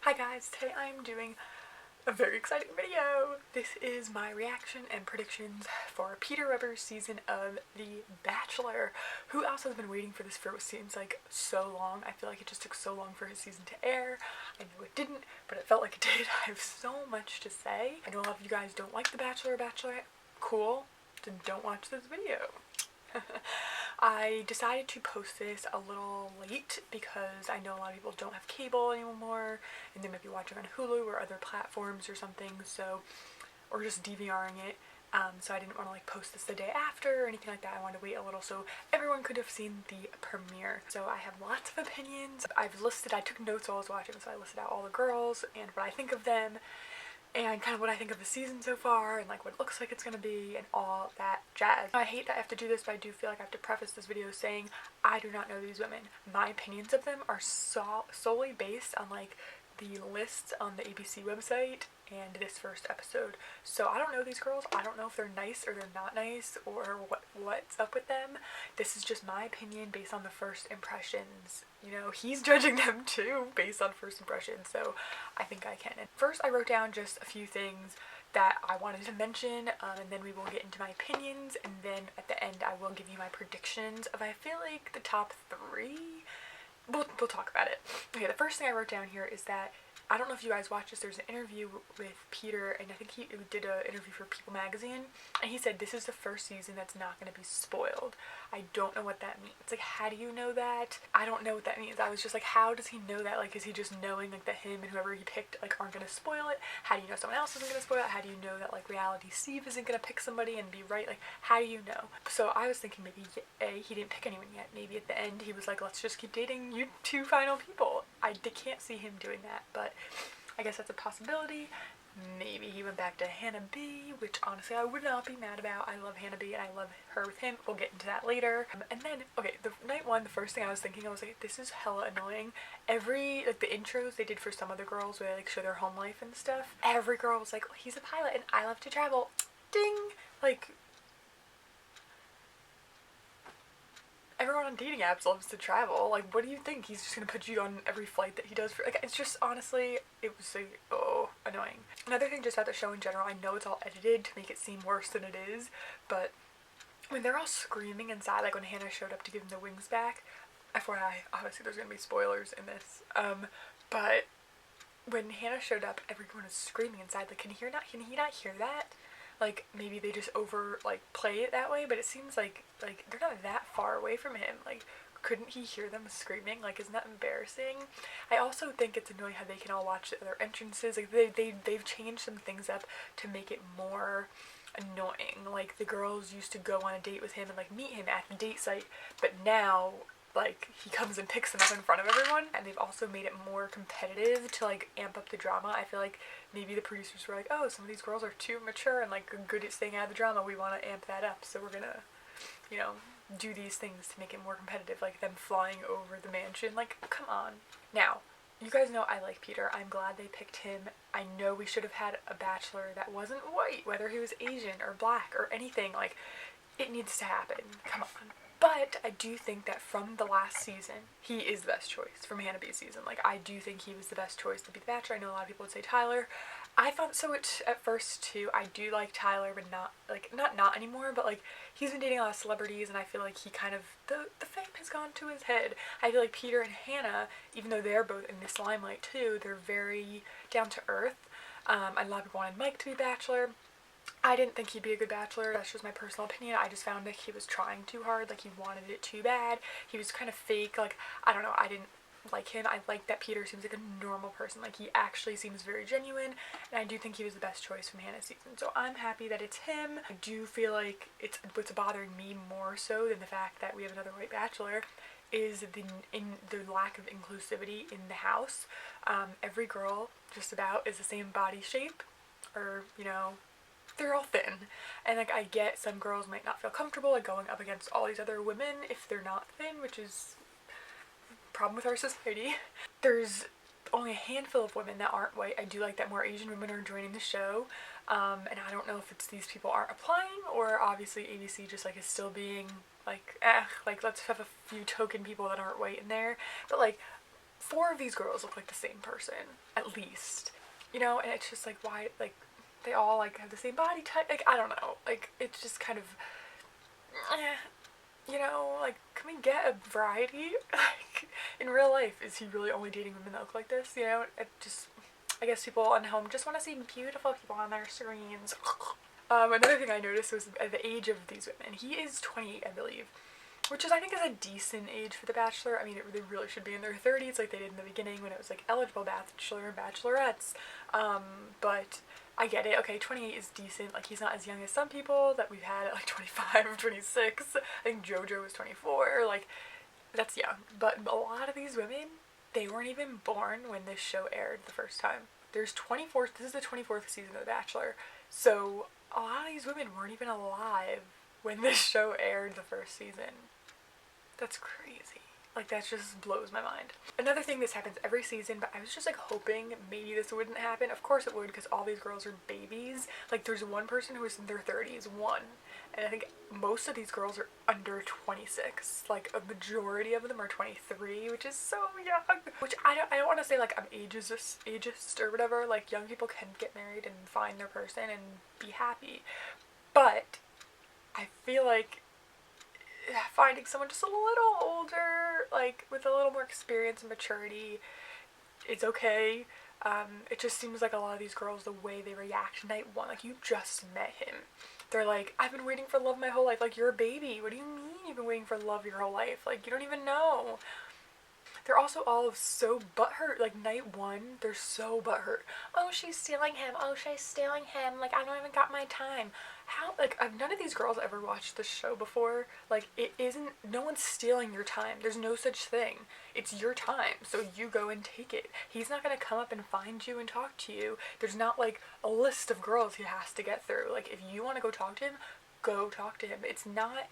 Hi guys, today I'm doing a very exciting video. This is my reaction and predictions for Peter Weber's season of The Bachelor, who also has been waiting for this for what seems like so long. I feel like it just took so long for his season to air. I know it didn't, but it felt like it did. I have so much to say. I know a lot of you guys don't like The Bachelor or Bachelorette. Cool, then don't watch this video. I decided to post this a little late because I know a lot of people don't have cable anymore and they might be watching on Hulu or other platforms or something, so, or just DVRing it. So I didn't want to like post this the day after or anything like that. I wanted to wait a little so everyone could have seen the premiere. So I have lots of opinions. I took notes while I was watching, so I listed out all the girls and what I think of them and kind of what I think of the season so far and like what it looks like it's gonna be and all that jazz. I hate that I have to do this, but I do feel like I have to preface this video saying I do not know these women. My opinions of them are solely based on like the lists on the ABC website and this first episode. So I don't know these girls. I don't know if they're nice or they're not nice or what's up with them. This is just my opinion based on the first impressions. You know, he's judging them too based on first impressions, so I think I can. And first I wrote down just a few things that I wanted to mention, and then we will get into my opinions, and then at the end I will give you my predictions of I feel like the top 3. We'll talk about it. Okay, the first thing I wrote down here is that I don't know if you guys watched this, there's an interview with Peter, and I think he did an interview for People magazine, and he said this is the first season that's not going to be spoiled. I don't know what that means. Like, how do you know that? I don't know what that means. I was just like, how does he know that? Like, is he just knowing like that him and whoever he picked like aren't going to spoil it? How do you know someone else isn't going to spoil it? How do you know that like Reality Steve isn't going to pick somebody and be right? Like, how do you know? So I was thinking maybe A, he didn't pick anyone yet. Maybe at the end he was like, let's just keep dating you two final people. I can't see him doing that, but I guess that's a possibility. Maybe he went back to Hannah B, which honestly I would not be mad about. I love Hannah B and I love her with him. We'll get into that later. And then, okay, the night one, the first thing I was thinking, I was like, this is hella annoying. Like the intros they did for some other girls where they like show their home life and stuff, every girl was like, oh, he's a pilot and I love to travel. Ding! Like, everyone on dating apps loves to travel. Like, what do you think? He's just gonna put you on every flight that he does for, like, it's just, honestly, it was like, oh, annoying. Another thing just about the show in general, I know it's all edited to make it seem worse than it is, but when they're all screaming inside, like when Hannah showed up to give him the wings back, FYI, obviously there's gonna be spoilers in this, but when Hannah showed up, everyone was screaming inside. Like, can he not hear that? Like, maybe they just play it that way, but it seems like they're not that far away from him. Like, couldn't he hear them screaming? Like, isn't that embarrassing? I also think it's annoying how they can all watch the other entrances. Like, they've changed some things up to make it more annoying. Like, the girls used to go on a date with him and like meet him at the date site, but now like he comes and picks them up in front of everyone, and they've also made it more competitive to like amp up the drama. I feel like maybe the producers were like, oh, some of these girls are too mature and like good at staying out of the drama, we want to amp that up, so we're gonna, you know, do these things to make it more competitive, like them flying over the mansion. Like, come on. Now, you guys know I like Peter. I'm glad they picked him. I know we should have had a bachelor that wasn't white, whether he was Asian or black or anything. Like, it needs to happen. Come on. But I do think that from the last season, he is the best choice from Hannah B's season. Like, I do think he was the best choice to be the Bachelor. I know a lot of people would say Tyler. I thought so at first too. I do like Tyler, but not anymore, but like he's been dating a lot of celebrities and I feel like he kind of, the fame has gone to his head. I feel like Peter and Hannah, even though they're both in this limelight too, they're very down to earth. A lot of people wanted Mike to be Bachelor. I didn't think he'd be a good Bachelor. That's just my personal opinion. I just found that he was trying too hard. Like, he wanted it too bad. He was kind of fake. Like, I don't know. I didn't like him. I like that Peter seems like a normal person. Like, he actually seems very genuine. And I do think he was the best choice from Hannah's season. So I'm happy that it's him. I do feel like what's bothering me more so than the fact that we have another white Bachelor is the lack of inclusivity in the house. Every girl just about is the same body shape, or, you know, they're all thin, and like I get some girls might not feel comfortable like going up against all these other women if they're not thin, which is a problem with our society. There's only a handful of women that aren't white. I do like that more Asian women are joining the show, and I don't know if it's these people aren't applying or obviously ABC just like is still being like, like let's have a few token people that aren't white in there, but like 4 of these girls look like the same person, at least. You know, and it's just like, why, like, they all, like, have the same body type, like, I don't know, like, it's just kind of, you know, like, can we get a variety? Like, in real life, is he really only dating women that look like this, you know? It just, I guess people at home just want to see beautiful people on their screens. Another thing I noticed was the age of these women. He is 28, I believe, which is, I think, is a decent age for The Bachelor. I mean, they really should be in their 30s like they did in the beginning when it was, like, eligible Bachelor and Bachelorettes. But I get it. Okay, 28 is decent. Like, he's not as young as some people that we've had at, like, 25 or 26. I think JoJo was 24. Like, that's young. But a lot of these women, they weren't even born when this show aired the first time. This is the 24th season of The Bachelor. So a lot of these women weren't even alive when this show aired the first season. That's crazy. Like, that just blows my mind. Another thing, this happens every season, but I was just, like, hoping maybe this wouldn't happen. Of course it would, because all these girls are babies. Like, there's one person who is in their 30s, one. And I think most of these girls are under 26. Like, a majority of them are 23, which is so young. Which I don't want to say, like, I'm ageist or whatever. Like, young people can get married and find their person and be happy. But I feel like finding someone just a little older, like, with a little more experience and maturity, it's okay. It just seems like a lot of these girls, the way they react night one, like, you just met him. They're like, I've been waiting for love my whole life. Like, you're a baby. What do you mean you've been waiting for love your whole life? Like, you don't even know. They're also all so butthurt. Like, night one, they're so butthurt. Oh, she's stealing him. Oh, she's stealing him. Like, I don't even got my time. How, like, none of these girls ever watched this show before. Like, no one's stealing your time. There's no such thing. It's your time, so you go and take it. He's not gonna come up and find you and talk to you. There's not, like, a list of girls he has to get through. Like, if you want to go talk to him, go talk to him. It's not,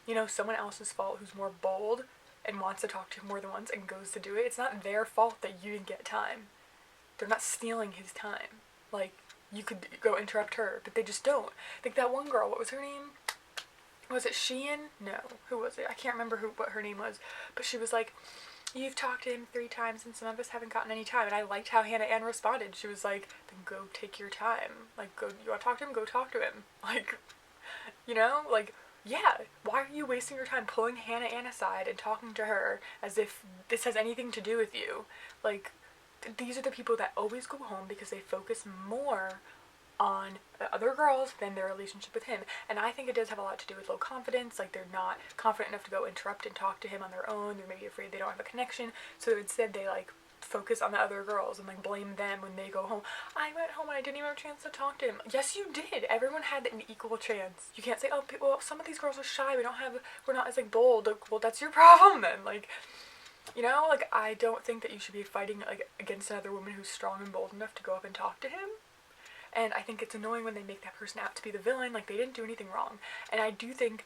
you know, someone else's fault who's more bold and wants to talk to him more than once and goes to do it. It's not their fault that you didn't get time. They're not stealing his time. Like, you could go interrupt her, but they just don't. Like, that one girl, what was her name? Was it Sheehan? No. Who was it? I can't remember what her name was. But she was like, you've talked to him 3 times and some of us haven't gotten any time. And I liked how Hannah Ann responded. She was like, then go take your time. Like, go, you want to talk to him? Go talk to him. Like, you know? Like, yeah, why are you wasting your time pulling Hannah Ann aside and talking to her as if this has anything to do with you? Like, these are the people that always go home because they focus more on the other girls than their relationship with him. And I think it does have a lot to do with low confidence. Like, they're not confident enough to go interrupt and talk to him on their own. They're maybe afraid they don't have a connection. So instead they, like, focus on the other girls and, like, blame them when they go home. I went home and I didn't even have a chance to talk to him. Yes, you did. Everyone had an equal chance. You can't say, oh, well, some of these girls are shy. We're not as, like, bold. Well, that's your problem then. Like, you know, like, I don't think that you should be fighting, like, against another woman who's strong and bold enough to go up and talk to him. And I think it's annoying when they make that person out to be the villain. Like, they didn't do anything wrong. And I do think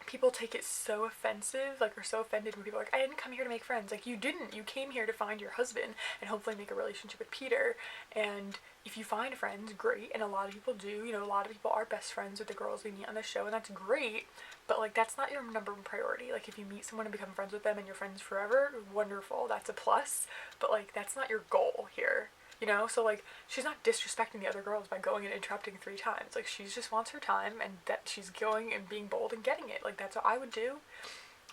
people take it so offensive, like, are so offended when people are like, I didn't come here to make friends. Like, you didn't. You came here to find your husband and hopefully make a relationship with Peter. And if you find friends, great. And a lot of people do. You know, a lot of people are best friends with the girls we meet on the show, and that's great. But, like, that's not your number one priority. Like, if you meet someone and become friends with them and you're friends forever, wonderful. That's a plus. But, like, that's not your goal here. You know, so, like, she's not disrespecting the other girls by going and interrupting 3 times. Like, she just wants her time, and that she's going and being bold and getting it. Like, that's what I would do.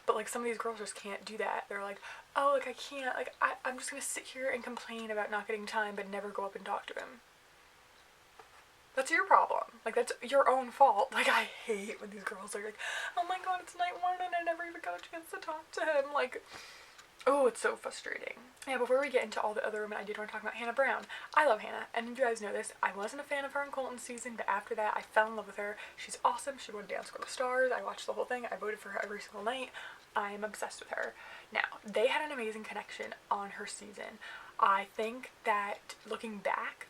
But, like, some of these girls just can't do that. They're like, oh, like, I can't, like, I'm just gonna sit here and complain about not getting time, but never go up and talk to him. That's your problem. Like, that's your own fault. Like, I hate when these girls are like, oh my god, it's night 1 and I never even got a chance to talk to him. Like, oh, it's so frustrating. Yeah, before we get into all the other women, I did want to talk about Hannah Brown. I love Hannah, and you guys know this. I wasn't a fan of her in Colton's season, but after that, I fell in love with her. She's awesome. She won Dance with the Stars. I watched the whole thing. I voted for her every single night. I'm obsessed with her. Now, they had an amazing connection on her season. I think that, looking back,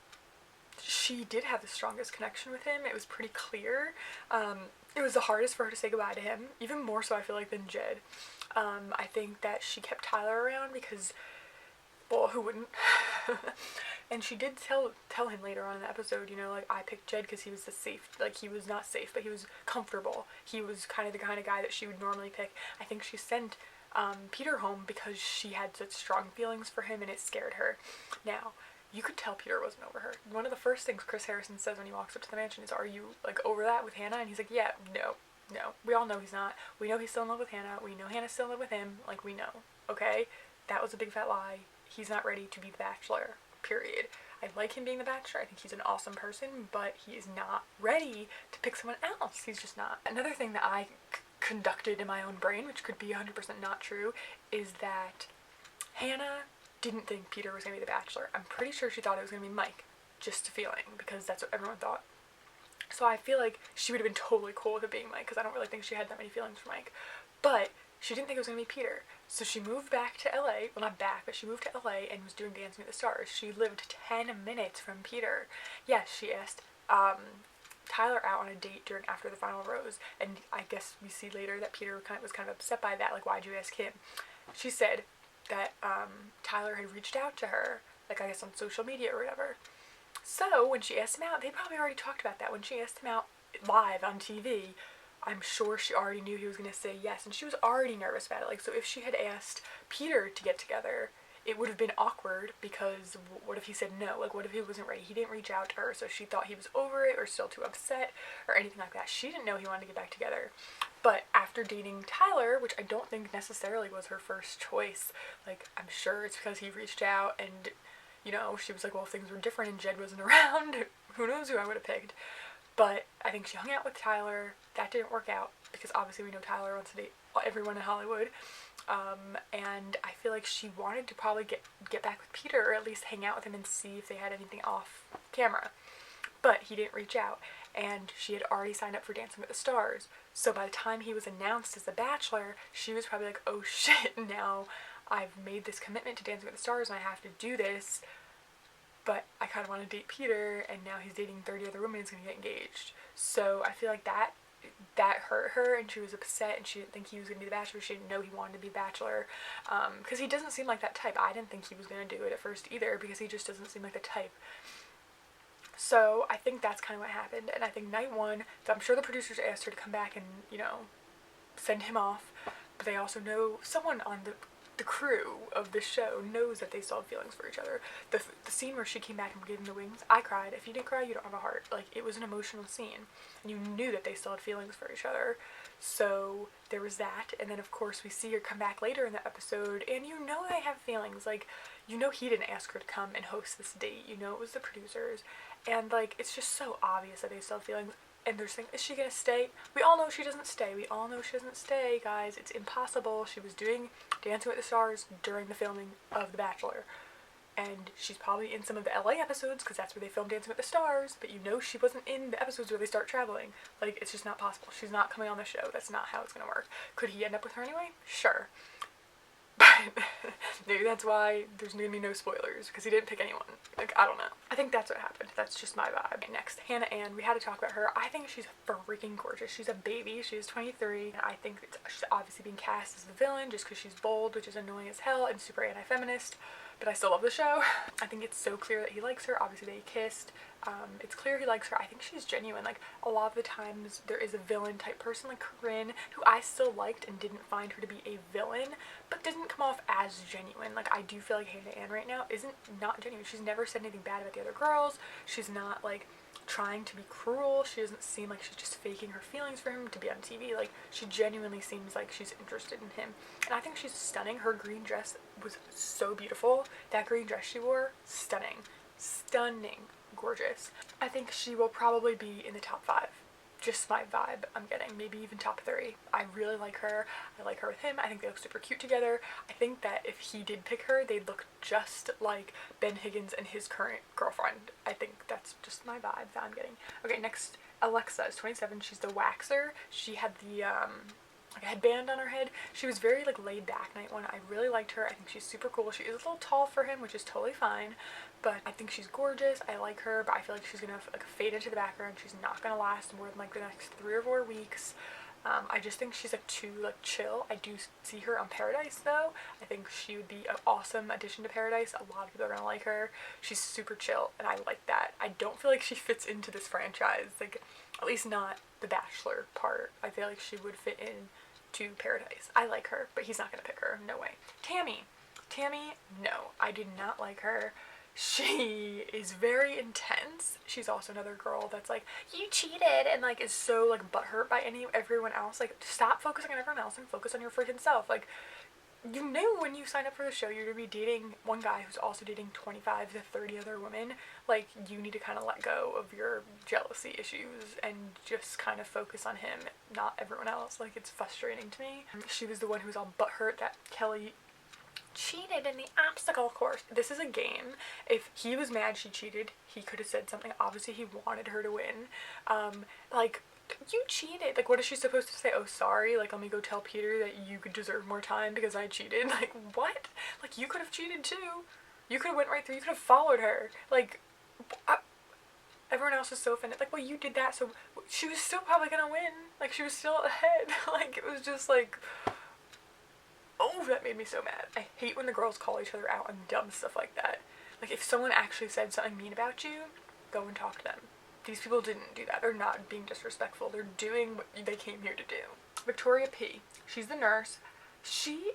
she did have the strongest connection with him. It was pretty clear. It was the hardest for her to say goodbye to him, even more so, I feel like, than Jed. I think that she kept Tyler around because, well, who wouldn't? And she did tell him later on in the episode, you know, like, I picked Jed because he was he was not safe, but he was comfortable. He was kind of the guy that she would normally pick. I think she sent Peter home because she had such strong feelings for him and it scared her. Now, you could tell Peter wasn't over her. One of the first things Chris Harrison says when he walks up to the mansion is, "Are you, like, over that with Hannah?" And he's like, "Yeah, no. We all know he's not. We know he's still in love with Hannah. We know Hannah's still in love with him. Like, we know. Okay? That was a big fat lie. He's not ready to be the Bachelor. Period. I like him being the Bachelor. I think he's an awesome person, but he is not ready to pick someone else. He's just not." Another thing that I conducted in my own brain, which could be 100% not true, is that Hannah didn't think Peter was going to be the Bachelor. I'm pretty sure she thought it was going to be Mike. Just a feeling, because that's what everyone thought. So I feel like she would have been totally cool with it being Mike, because I don't really think she had that many feelings for Mike. But she didn't think it was going to be Peter. So she moved back to LA. Well, not back, but she moved to LA and was doing Dancing with the Stars. She lived 10 minutes from Peter. Yes, she asked Tyler out on a date after the final rose. And I guess we see later that Peter was kind of upset by that. Like, why'd you ask him? She said that Tyler had reached out to her, like, I guess on social media or whatever. So when she asked him out, they probably already talked about that. When she asked him out live on TV, I'm sure she already knew he was going to say yes, and she was already nervous about it. Like, so if she had asked Peter to get together, it would have been awkward, because what if he said no? Like, what if he wasn't ready? He didn't reach out to her, so she thought he was over it or still too upset or anything like that. She didn't know he wanted to get back together. But after dating Tyler, which I don't think necessarily was her first choice, like, I'm sure it's because he reached out and, you know, she was like, well, if things were different and Jed wasn't around, who knows who I would have picked. But I think she hung out with Tyler. That didn't work out, because obviously we know Tyler wants to date everyone in Hollywood. And I feel like she wanted to probably get back with Peter, or at least hang out with him and see if they had anything off camera. But he didn't reach out, and she had already signed up for Dancing with the Stars. So by the time he was announced as the Bachelor, she was probably like, oh shit, now I've made this commitment to Dancing with the Stars and I have to do this. But I kind of want to date Peter, and now he's dating 30 other women, he's going to get engaged. So I feel like that hurt her, and she was upset, and she didn't think he was going to be the Bachelor. She didn't know he wanted to be Bachelor, because he doesn't seem like that type. I didn't think he was going to do it at first either, because he just doesn't seem like the type. So I think that's kind of what happened, and I think night one, I'm sure the producers asked her to come back and, you know, send him off, but they also know someone on the crew of the show knows that they still have feelings for each other. The scene where she came back and gave him the wings, I cried. If you didn't cry, you don't have a heart. Like, it was an emotional scene, and you knew that they still had feelings for each other. So there was that, and then of course we see her come back later in the episode, and you know they have feelings. Like, you know he didn't ask her to come and host this date. You know it was the producers, and like, it's just so obvious that they still have feelings. And they're saying, is she gonna stay? We all know she doesn't stay. We all know she doesn't stay, guys. It's impossible. She was doing Dancing with the Stars during the filming of The Bachelor. And she's probably in some of the LA episodes, because that's where they filmed Dancing with the Stars, but you know she wasn't in the episodes where they start traveling. Like, it's just not possible. She's not coming on the show. That's not how it's gonna work. Could he end up with her anyway? Sure. But maybe that's why there's gonna be no spoilers, because he didn't pick anyone. Like, I don't know. I think that's what happened. That's just my vibe. Next, Hannah Ann. We had to talk about her. I think she's freaking gorgeous. She's a baby. She's 23. And I think she's obviously being cast as the villain just because she's bold, which is annoying as hell, and super anti-feminist. But I still love the show. I think it's so clear that he likes her. Obviously they kissed. It's clear he likes her. I think she's genuine. Like, a lot of the times there is a villain type person like Corinne, who I still liked and didn't find her to be a villain, but didn't come off as genuine. Like, I do feel like Hannah Ann right now not genuine. She's never said anything bad about the other girls. She's not like trying to be cruel. She doesn't seem like she's just faking her feelings for him to be on TV. Like, she genuinely seems like she's interested in him. And I think she's stunning. Her green dress was so beautiful. That green dress she wore, stunning. Stunning. Gorgeous. I think she will probably be in the top 5. Just my vibe I'm getting. Maybe even top 3. I really like her. I like her with him. I think they look super cute together. I think that if he did pick her, they'd look just like Ben Higgins and his current girlfriend. I think that's just my vibe that I'm getting. Okay, next, Alexa is 27. She's the waxer. She had the like a headband on her head. She was very like laid back night one. I really liked her. I think she's super cool. She is a little tall for him, which is totally fine, but I think she's gorgeous. I like her, but I feel like she's gonna like fade into the background. She's not gonna last more than like the next 3 or 4 weeks. I just think she's like too like chill. I do see her on Paradise though. I think she would be an awesome addition to Paradise. A lot of people are gonna like her. She's super chill, and I like that. I don't feel like she fits into this franchise, like at least not the Bachelor part. I feel like she would fit in to Paradise. I like her, but he's not gonna pick her. No way. Tammy, no, I did not like her. She is very intense. She's also another girl that's like, you cheated, and like is so like butthurt by everyone else. Like, stop focusing on everyone else and focus on your freaking self. Like, you knew when you signed up for the show you're gonna be dating one guy who's also dating 25 to 30 other women. Like, you need to kind of let go of your jealousy issues and just kind of focus on him, not everyone else. Like, it's frustrating to me. She was the one who was all butthurt that Kelly cheated in the obstacle course. This is a game. If he was mad she cheated, he could have said something. Obviously he wanted her to win. Like, you cheated. Like, what is she supposed to say? Oh, sorry, like, let me go tell Peter that you could deserve more time because I cheated. Like, what? Like, you could have cheated too. You could have went right through. You could have followed her. Like, everyone else was so offended. Like, well, you did that, so she was still probably gonna win. Like, she was still ahead. Like, it was just like, oh, that made me so mad. I hate when the girls call each other out on dumb stuff like that. Like, if someone actually said something mean about you, go and talk to them. These people didn't do that. They're not being disrespectful. They're doing what they came here to do. Victoria P. She's the nurse. She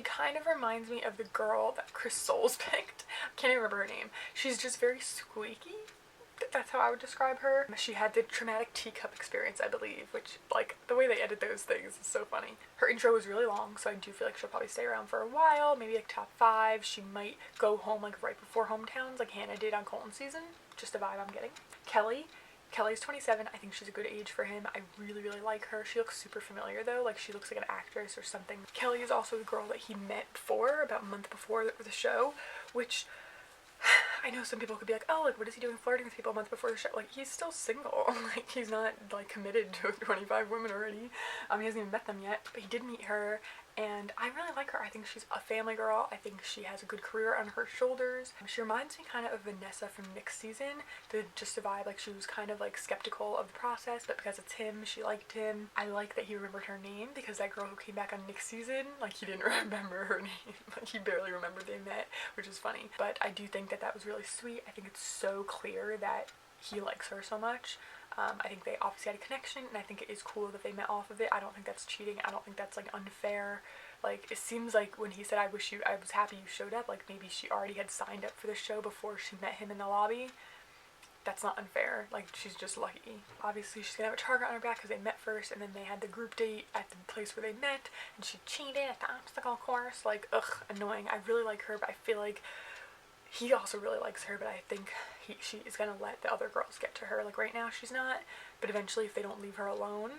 kind of reminds me of the girl that Chris Soules picked. I can't even remember her name. She's just very squeaky. That's how I would describe her. She had the traumatic teacup experience, I believe, which, like, the way they edit those things is so funny. Her intro was really long, so I do feel like she'll probably stay around for a while, maybe like top 5. She might go home like right before hometowns, like Hannah did on Colton season. Just a vibe I'm getting. Kelly's 27. I think she's a good age for him. I really, really like her. She looks super familiar though, like she looks like an actress or something. Kelly is also the girl that he met before, about a month before the show, which I know some people could be like, oh, like, what is he doing flirting with people a month before the show? Like, he's still single. Like, he's not, like, committed to 25 women already. He hasn't even met them yet, but he did meet her, and I really like her. I think she's a family girl. I think she has a good career on her shoulders. She reminds me kind of Vanessa from Nick's season. Just a vibe, like, she was kind of, like, skeptical of the process, but because it's him, she liked him. I like that he remembered her name, because that girl who came back on Nick's season, like, he didn't remember her name. Like, he barely remembered they met, which is funny. But I do think that was really sweet. I think it's so clear that he likes her so much. I think they obviously had a connection, and I think it is cool that they met off of it. I don't think that's cheating. I don't think that's, like, unfair. Like, it seems like when he said, I was happy you showed up, like, maybe she already had signed up for the show before she met him in the lobby. That's not unfair. Like, she's just lucky. Obviously, she's gonna have a target on her back because they met first, and then they had the group date at the place where they met, and she cheated at the obstacle course. Like, ugh, annoying. I really like her, but I feel like he also really likes her, but I think she is gonna let the other girls get to her. Like, right now she's not, but eventually if they don't leave her alone,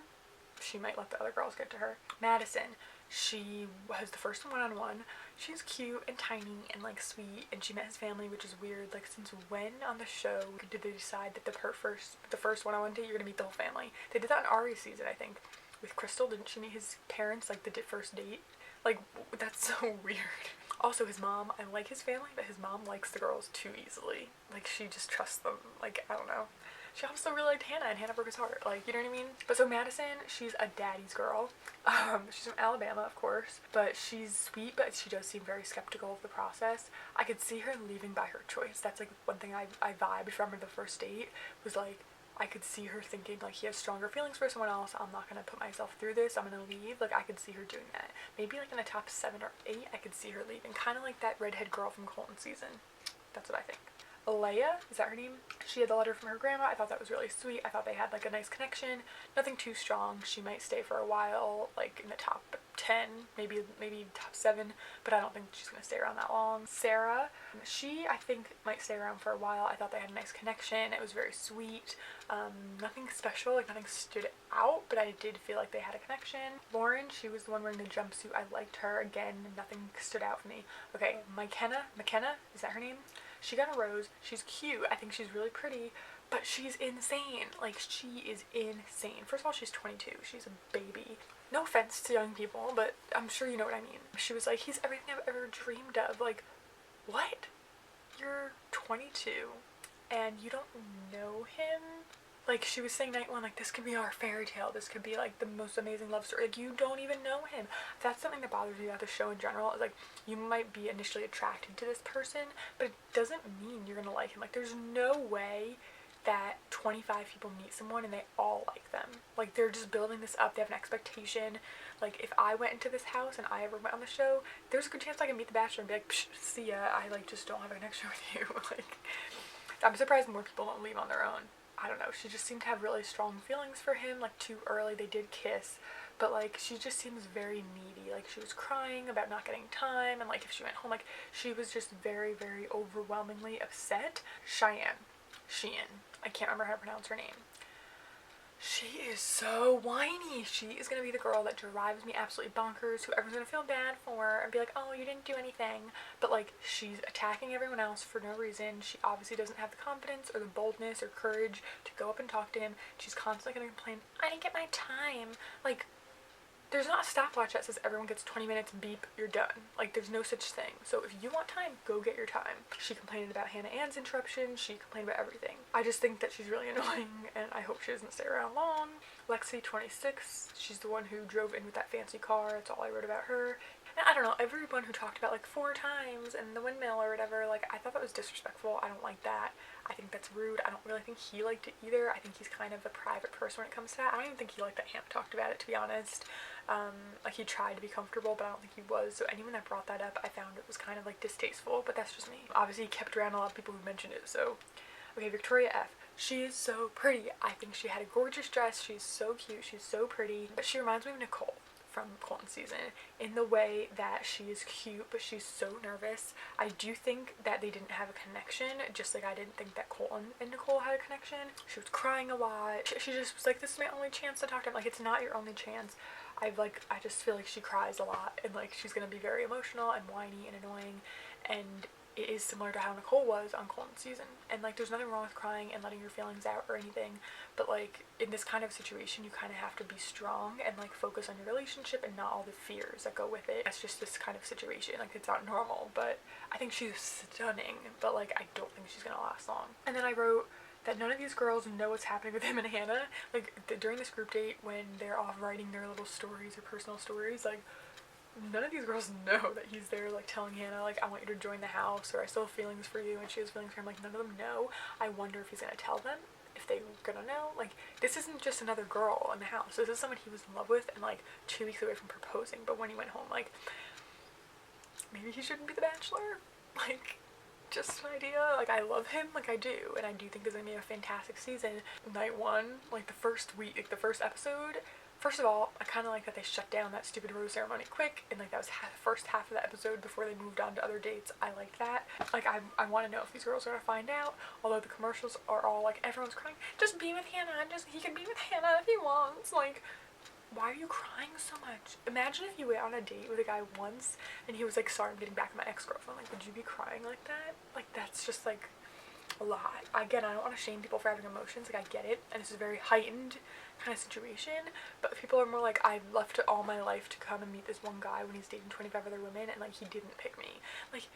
she might let the other girls get to her. Madison, she was the first one-on-one. She's cute and tiny and, like, sweet, and she met his family, which is weird. Like, since when on the show did they decide that the first one-on-one date you're gonna meet the whole family? They did that in Ari's season, I think. With Crystal, didn't she meet his parents, like, the first date? Like, that's so weird. Also, his mom, I like his family, but his mom likes the girls too easily. Like, she just trusts them. Like, I don't know. She also really liked Hannah, and Hannah broke his heart. Like, you know what I mean? But so Madison, she's a daddy's girl. She's from Alabama, of course, but she's sweet, but she does seem very skeptical of the process. I could see her leaving by her choice. That's, like, one thing I vibed from her the first date, was, like, I could see her thinking, like, he has stronger feelings for someone else, I'm not gonna put myself through this, I'm gonna leave. Like, I could see her doing that. Maybe, like, in the top 7 or 8, I could see her leaving. Kind of like that redhead girl from Colton season. That's what I think. Alea, is that her name? She had the letter from her grandma. I thought that was really sweet. I thought they had, like, a nice connection. Nothing too strong. She might stay for a while, like, in the top 10, maybe top 7, but I don't think she's gonna stay around that long. Sarah, she, I think, might stay around for a while. I thought they had a nice connection. It was very sweet. Nothing special, like, nothing stood out, but I did feel like they had a connection. Lauren, she was the one wearing the jumpsuit. I liked her. Again, nothing stood out for me. Okay, McKenna, is that her name? She got a rose. She's cute. I think she's really pretty, but she's insane. Like, she is insane. First of all, she's 22. She's a baby. No offense to young people, but I'm sure you know what I mean. She was like, he's everything I've ever dreamed of. Like, what? You're 22 and you don't know him? Like, she was saying night one, like, this could be our fairy tale. This could be, like, the most amazing love story. Like, you don't even know him. That's something that bothers me about the show in general. Is, like, you might be initially attracted to this person, but it doesn't mean you're gonna like him. Like, there's no way that 25 people meet someone and they all like them. Like, they're just building this up. They have an expectation. Like, if I went into this house and I ever went on the show, there's a good chance I can meet the Bachelor and be like, psh, see ya, I, like, just don't have a connection with you. Like, I'm surprised more people don't leave on their own. I don't know, she just seemed to have really strong feelings for him, like, too early. They did kiss, but, like, she just seems very needy. Like, she was crying about not getting time, and, like, if she went home, like, she was just very, very overwhelmingly upset. Sheehan, I can't remember how to pronounce her name. She is so whiny. She is going to be the girl that drives me absolutely bonkers, who everyone's going to feel bad for and be like, oh, you didn't do anything. But, like, she's attacking everyone else for no reason. She obviously doesn't have the confidence or the boldness or courage to go up and talk to him. She's constantly going to complain, I didn't get my time. Like, there's not a stopwatch that says everyone gets 20 minutes, beep, you're done. Like, there's no such thing. So if you want time, go get your time. She complained about Hannah Ann's interruption. She complained about everything. I just think that she's really annoying, and I hope she doesn't stay around long. Lexi, 26, she's the one who drove in with that fancy car. That's all I wrote about her. And I don't know, everyone who talked about, like, 4 times and the windmill or whatever, like, I thought that was disrespectful. I don't like that. I think that's rude. I don't really think he liked it either. I think he's kind of a private person when it comes to that. I don't even think he liked that Hannah talked about it, to be honest. Like, he tried to be comfortable, but I don't think he was. So anyone that brought that up, I found it was kind of, like, distasteful, but that's just me. Obviously, he kept around a lot of people who mentioned it, so. Okay, Victoria F. She is so pretty. I think she had a gorgeous dress. She's so cute. She's so pretty. But she reminds me of Nicole from Colton's season in the way that she is cute, but she's so nervous. I do think that they didn't have a connection, just like I didn't think that Colton and Nicole had a connection. She was crying a lot. She just was like, this is my only chance to talk to him. Like, it's not your only chance. I just feel like she cries a lot, and, like, she's gonna be very emotional and whiny and annoying, and it is similar to how Nicole was on Colton's season. And, like, there's nothing wrong with crying and letting your feelings out or anything, but, like, in this kind of situation, you kind of have to be strong and, like, focus on your relationship and not all the fears that go with it. That's just this kind of situation. Like, it's not normal, but I think she's stunning, but, like, I don't think she's gonna last long. And then I wrote that none of these girls know what's happening with him and Hannah. Like, during this group date, when they're off writing their little stories or personal stories, like, none of these girls know that he's there, like, telling Hannah, like, I want you to join the house, or I still have feelings for you, and she has feelings for him. Like, none of them know. I wonder if he's gonna tell them, if they're gonna know. Like, this isn't just another girl in the house. This is someone he was in love with and, like, 2 weeks away from proposing. But when he went home, like, maybe he shouldn't be the Bachelor? Like, just an idea. Like, I love him, like, I do, and I do think this is gonna be a fantastic season. Night 1, like, the first week, like, the first episode, first of all, I kind of like that they shut down that stupid rose ceremony quick, and, like, that was the first half of the episode before they moved on to other dates. I like that. Like, I want to know if these girls are gonna find out, although the commercials are all, like, everyone's crying, just be with Hannah, he can be with Hannah if he wants. Like, why are you crying so much? Imagine if you went on a date with a guy once and he was like, sorry, I'm getting back with my ex-girlfriend. Like, would you be crying like that? Like, that's just, like, a lot. Again, I don't want to shame people for having emotions. Like, I get it, and it's a very heightened kind of situation, but people are more like, I've left all my life to come and meet this one guy when he's dating 25 other women, and, like, he didn't pick me. Like,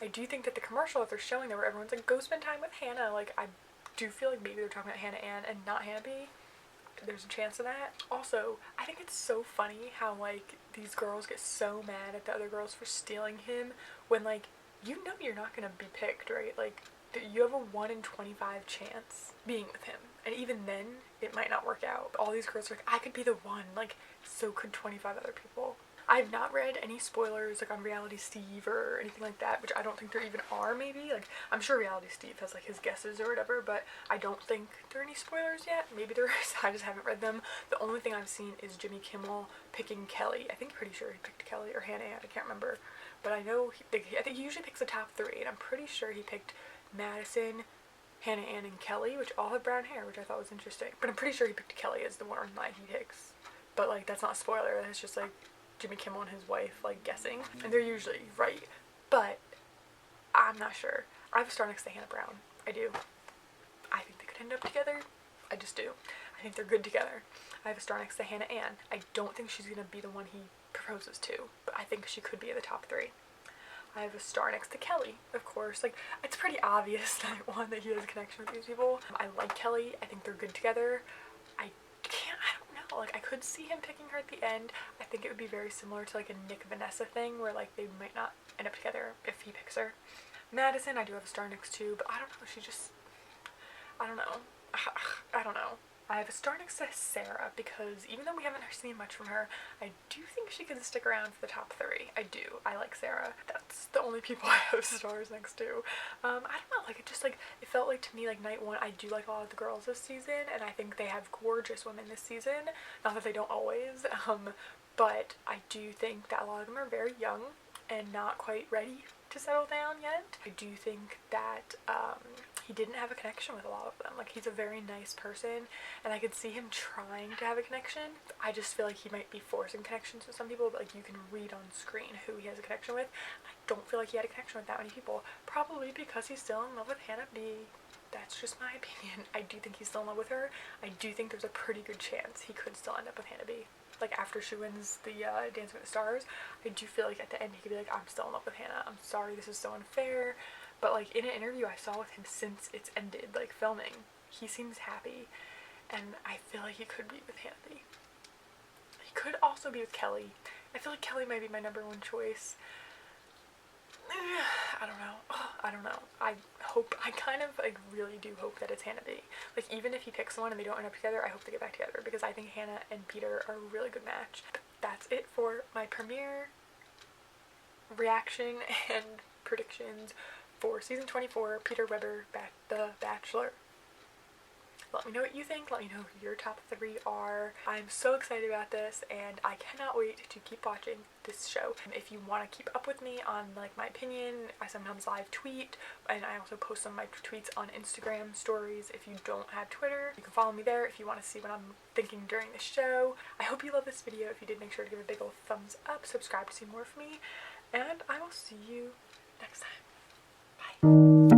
I do think that the commercial that they're showing there where everyone's like, go spend time with Hannah, like, I do feel like maybe they're talking about Hannah Ann and not Hannah B. There's a chance of that. Also, I think it's so funny how, like, these girls get so mad at the other girls for stealing him when, like, you know you're not gonna be picked, right? Like, you have a 1 in 25 chance being with him, and even then, it might not work out. But all these girls are like, I could be the one, like, so could 25 other people. I've not read any spoilers, like, on Reality Steve or anything like that, which I don't think there even are, maybe. Like, I'm sure Reality Steve has, like, his guesses or whatever, but I don't think there are any spoilers yet. Maybe there is, I just haven't read them. The only thing I've seen is Jimmy Kimmel picking Kelly. I think pretty sure he picked Kelly, or Hannah Ann, I can't remember. But I know, I think he usually picks the top 3, and I'm pretty sure he picked Madison, Hannah Ann, and Kelly, which all have brown hair, which I thought was interesting. But I'm pretty sure he picked Kelly as the one that he picks. But, like, that's not a spoiler, that's just, like, Jimmy Kimmel and his wife, like, guessing, and they're usually right, but I'm not sure. I have a star next to Hannah Brown. I do. I think they could end up together. I just do. I think they're good together. I have a star next to Hannah Ann. I don't think she's gonna be the one he proposes to, but I think she could be in the top 3. I have a star next to Kelly, of course. Like, it's pretty obvious that he has a connection with these people. I like Kelly. I think they're good together. I don't know. Like, I could see him picking her at the end. I think it would be very similar to, like, a Nick Vanessa thing where, like, they might not end up together if he picks her. Madison, I do have a star next to, but I don't know, she just, I don't know. I don't know. I have a star next to Sarah because even though we haven't seen much from her, I do think she can stick around for the top 3. I do. I like Sarah. That's the only people I have stars next to. I don't know, like, it just, like, it felt like to me, like, night 1, I do like a lot of the girls this season, and I think they have gorgeous women this season. Not that they don't always, but I do think that a lot of them are very young and not quite ready to settle down yet. I do think that he didn't have a connection with a lot of them. Like, he's a very nice person, and I could see him trying to have a connection. I just feel like he might be forcing connections with some people, but like you can read on screen who he has a connection with. I don't feel like he had a connection with that many people, probably because he's still in love with Hannah B. That's just my opinion. I do think he's still in love with her. I do think there's a pretty good chance he could still end up with Hannah B. Like, after she wins the Dancing with the Stars, I do feel like at the end he could be like, I'm still in love with Hannah. I'm sorry this is so unfair. But, like, in an interview I saw with him since it's ended, like, filming, he seems happy. And I feel like he could be with Hannah B. He could also be with Kelly. I feel like Kelly might be my number 1 choice. I don't know. I don't know. I really do hope that it's Hannah B. Like, even if he picks someone and they don't end up together, I hope they get back together because I think Hannah and Peter are a really good match. But that's it for my premiere reaction and predictions for season 24, Peter Weber, The Bachelor. Let me know what you think. Let me know who your top 3 are. I'm so excited about this, and I cannot wait to keep watching this show. If you want to keep up with me on, like, my opinion, I sometimes live tweet, and I also post some of my tweets on Instagram stories. If you don't have Twitter, you can follow me there if you want to see what I'm thinking during the show. I hope you love this video. If you did, make sure to give a big old thumbs up, subscribe to see more from me, and I will see you next time. Bye.